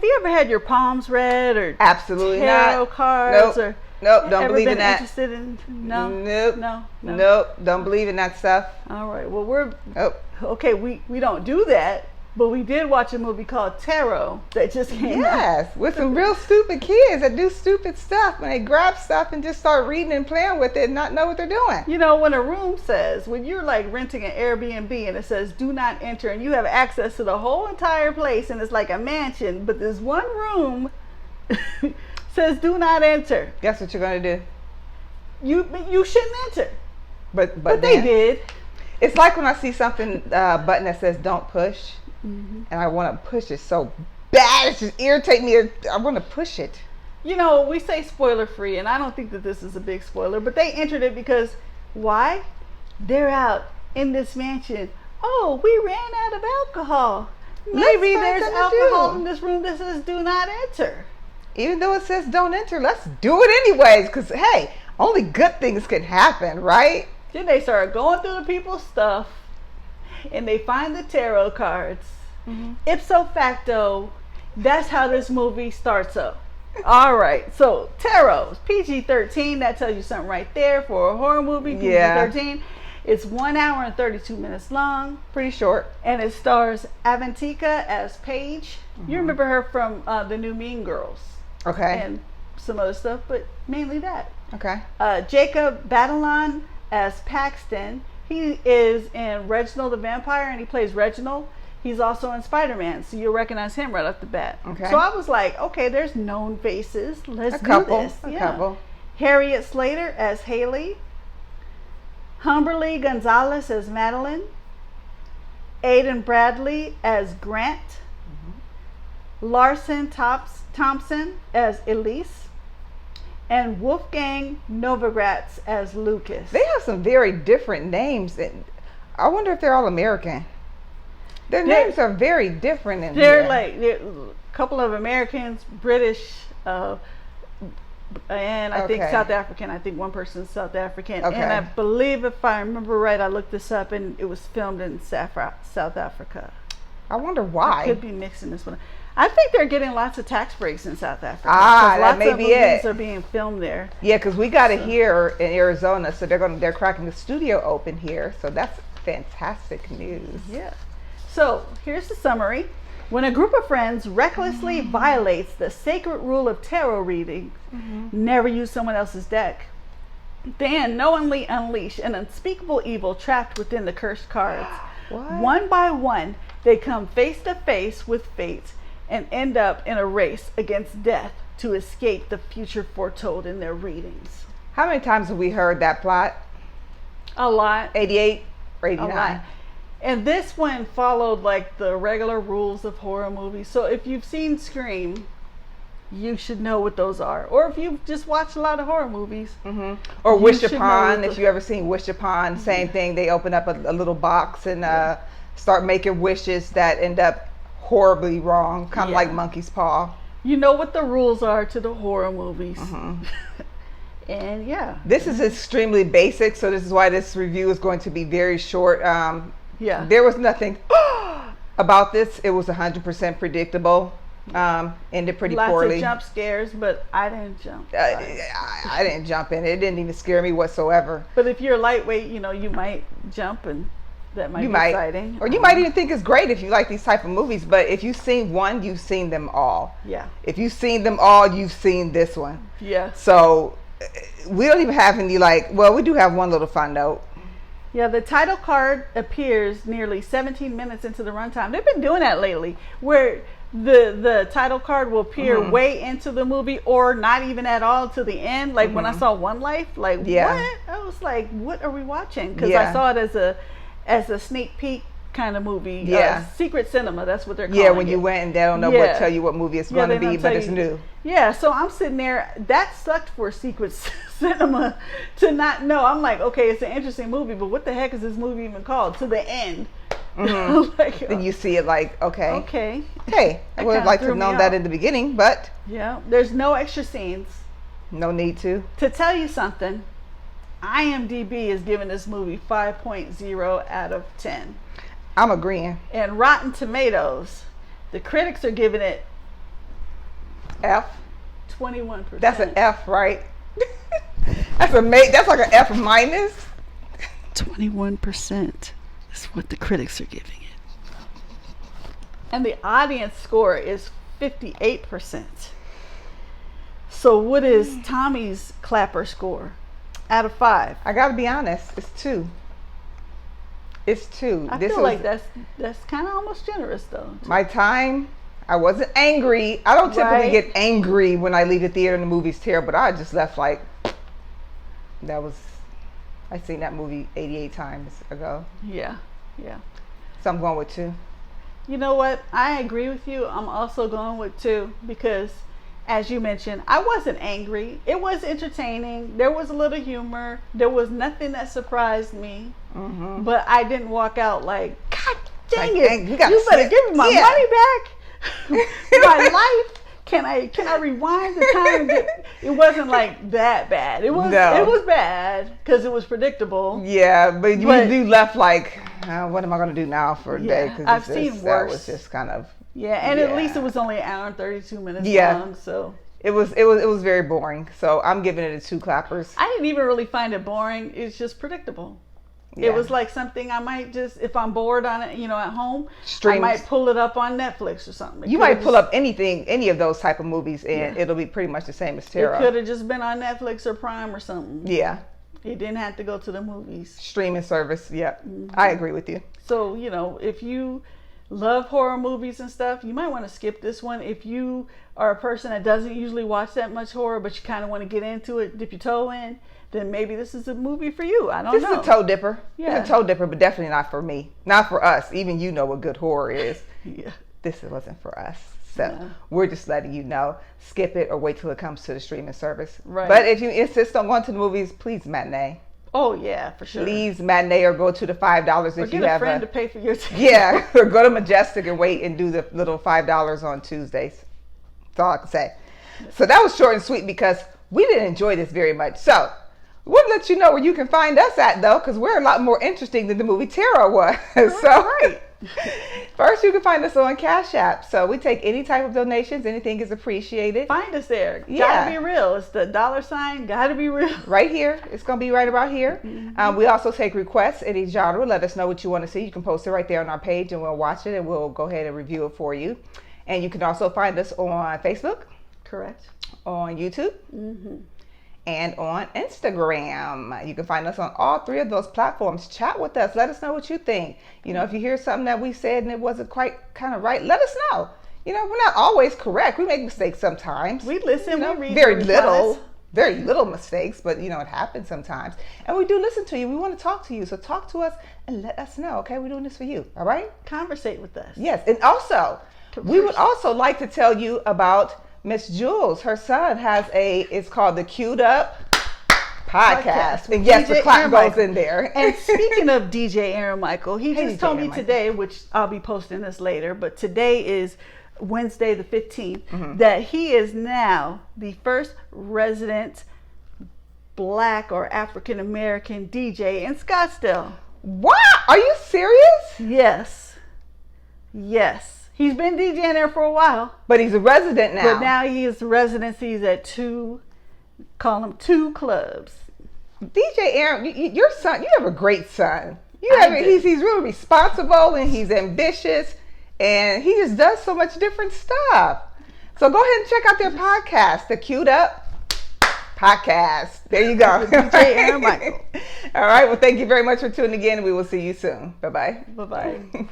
you ever had your palms read or Absolutely tarot not. cards Nope. or Nope. Don't ever believe been in that. interested in? No. Nope. No. Nope. Don't believe in that stuff. All right. Well, we're Nope. okay. We don't do that, but we did watch a movie called Tarot that just came out. Yes, with some real stupid kids that do stupid stuff when they grab stuff and just start reading and playing with it and not know what they're doing. You know, when a room says, when you're like renting an Airbnb and it says do not enter and you have access to the whole entire place and it's like a mansion, but this one room says do not enter. Guess what you're gonna do? You shouldn't enter. But they did. It's like when I see something button that says don't push, Mm-hmm. and I want to push it so bad, it just irritates me. I want to push it. You know, we say spoiler free, and I don't think that this is a big spoiler, but they entered it because why? They're out in this mansion. Oh, we ran out of alcohol. Maybe there's alcohol in this room that says do not enter. Even though it says don't enter, let's do it anyways, because hey, only good things can happen, right? Then they start going through the people's stuff and they find the tarot cards. Mm-hmm. Ipso facto, that's how this movie starts up. All right, so tarot, PG-13, that tells you something right there for a horror movie, PG-13. Yeah. It's 1 hour and 32 minutes long. Pretty short. And it stars Avantika as Paige. Mm-hmm. You remember her from the new Mean Girls. Okay. And some other stuff, but mainly that. Okay. Jacob Batalon as Paxton. He is in Reginald the Vampire and he plays Reginald. He's also in Spider-Man, so you'll recognize him right off the bat. Okay. So I was like, okay, there's known faces. Let's do this. A couple. Harriet Slater as Haley. Humberly Gonzalez as Madeline. Aidan Bradley as Grant. Mm-hmm. Larson Thompson as Elise. And Wolfgang Novogratz as Lucas. They have some very different names. And I wonder if they're all American. Their names are very different in they're here. Like a couple of Americans, British, and I think South African. I think one person's South African. Okay. And I believe, if I remember right, I looked this up and it was filmed in South Africa. I wonder why. I could be mixing this one. I think they're getting lots of tax breaks in South Africa. That may be it. Lots of movies are being filmed there. Yeah, because we got it here in Arizona, so they're cracking the studio open here. So that's fantastic news. Yeah. So here's the summary. When a group of friends recklessly violates the sacred rule of tarot reading, never use someone else's deck, they unknowingly unleash an unspeakable evil trapped within the cursed cards. What? One by one, they come face to face with fate and end up in a race against death to escape the future foretold in their readings. How many times have we heard that plot? A lot. 88 or 89? A lot. And this one followed like the regular rules of horror movies. So if you've seen Scream, you should know what those are. Or if you've just watched a lot of horror movies. Mm-hmm. Or Wish Upon, if you ever seen Wish Upon, same thing. They open up a little box and start making wishes that end up horribly wrong, kind of like Monkey's Paw. You know what the rules are to the horror movies. And this is extremely basic, so this is why this review is going to be very short. There was nothing about this. It was 100% predictable. Ended pretty poorly. Lots of jump scares, but I didn't jump. I didn't jump in. It didn't even scare me whatsoever. But if you're lightweight, you know, you might jump and that might be exciting. Or you might even think it's great if you like these type of movies, but if you've seen one, you've seen them all. Yeah. If you've seen them all, you've seen this one. Yeah. So we don't even have any we do have one little fun note. Yeah, the title card appears nearly 17 minutes into the runtime. They've been doing that lately, where the title card will appear way into the movie or not even at all to the end. Like when I saw One Life, what? I was like, what are we watching? Because I saw it as a sneak peek kind of movie. Secret cinema, that's what they're calling it. Yeah, when you went and they don't know what tell you what movie it's going to be, but it's new. Yeah, so I'm sitting there. That sucked for secret cinema to not know. I'm like, okay, it's an interesting movie, but what the heck is this movie even called? To the end. Then you see it okay. Hey, I would have liked to have known that in the beginning, but there's no extra scenes. No need to. To tell you something, IMDb is giving this movie 5.0 out of 10. I'm agreeing. And Rotten Tomatoes, the critics are giving it F. 21%. That's an F, right? That's like an F minus. 21% is what the critics are giving it. And the audience score is 58%. So what is Thommi's clapper score out of 5? I gotta be honest, it's 2. It's 2. I feel like that's kind of almost generous though. My time, I wasn't angry. I don't typically get angry when I leave the theater and the movie's terrible, but I just left like, I seen that movie 88 times ago. Yeah. So I'm going with 2. You know what? I agree with you. I'm also going with 2 because, as you mentioned, I wasn't angry. It was entertaining. There was a little humor. There was nothing that surprised me. Mm-hmm. But I didn't walk out like, God dang it! You better give me my money back. My life. Can I rewind the time? It wasn't like that bad. It was bad because it was predictable. Yeah, but you left like, what am I going to do now for a day? Because I've seen worse. That was just kind of. Yeah, and at least it was only an hour and 32 minutes long. So it was very boring. So I'm giving it a 2 clappers. I didn't even really find it boring. It's just predictable. Yeah. It was like something I might just, if I'm bored on it, at home, I might pull it up on Netflix or something. You might pull up any of those type of movies, and it'll be pretty much the same as Terror. It could have just been on Netflix or Prime or something. Yeah. It didn't have to go to the movies. Streaming service, yep. Mm-hmm. I agree with you. So, if you love horror movies and stuff, you might want to skip this one. If you are a person that doesn't usually watch that much horror, but you kind of want to get into it, dip your toe in, then maybe this is a movie for you. I don't know. This is a toe dipper. Yeah. It's a toe dipper, but definitely not for me. Not for us. Even you know what good horror is. Yeah. This wasn't for us. So we're just letting you know. Skip it or wait till it comes to the streaming service. Right. But if you insist on going to the movies, please matinee. Oh, yeah, for sure. Please matinee or go to the $5 if you have a friend to pay for your ticket. Yeah, or go to Majestic and wait and do the little $5 on Tuesdays. That's all I can say. So that was short and sweet because we didn't enjoy this very much. So we'll let you know where you can find us at, though, because we're a lot more interesting than the movie Terror was. Right. First, you can find us on Cash App. So we take any type of donations. Anything is appreciated. Find us there. Yeah. GottaBeReel. It's the $, GottaBeReel. Right here. It's going to be right about here. Mm-hmm. We also take requests, any genre. Let us know what you want to see. You can post it right there on our page, and we'll watch it, and we'll go ahead and review it for you. And you can also find us on Facebook. Correct. On YouTube. Mm-hmm. And on Instagram. You can find us on all 3 of those platforms. Chat with us. Let us know what you think. If you hear something that we said and it wasn't quite kind of right, let us know. We're not always correct. We make mistakes sometimes. We listen. We read very little mistakes, but it happens sometimes. And we do listen to you. We want to talk to you. So talk to us and let us know. Okay, we're doing this for you. All right? Conversate with us. Yes, and also we would also like to tell you about Miss Jules. Her son has it's called the Queued Up Podcast. And yes, the clap goes in there. And speaking of DJ Aaron Michael, he just told me today, which I'll be posting this later, but today is Wednesday the 15th, that he is now the first resident Black or African American DJ in Scottsdale. What? Are you serious? Yes. He's been DJing there for a while. But he's a resident now. But now he is residencies at 2 clubs. DJ Aaron, your son, you have a great son. He's really responsible and he's ambitious and he just does so much different stuff. So go ahead and check out their podcast, the Queued Up Podcast. There you go. DJ Aaron Michael. All right. Well, thank you very much for tuning in. We will see you soon. Bye-bye. Bye-bye.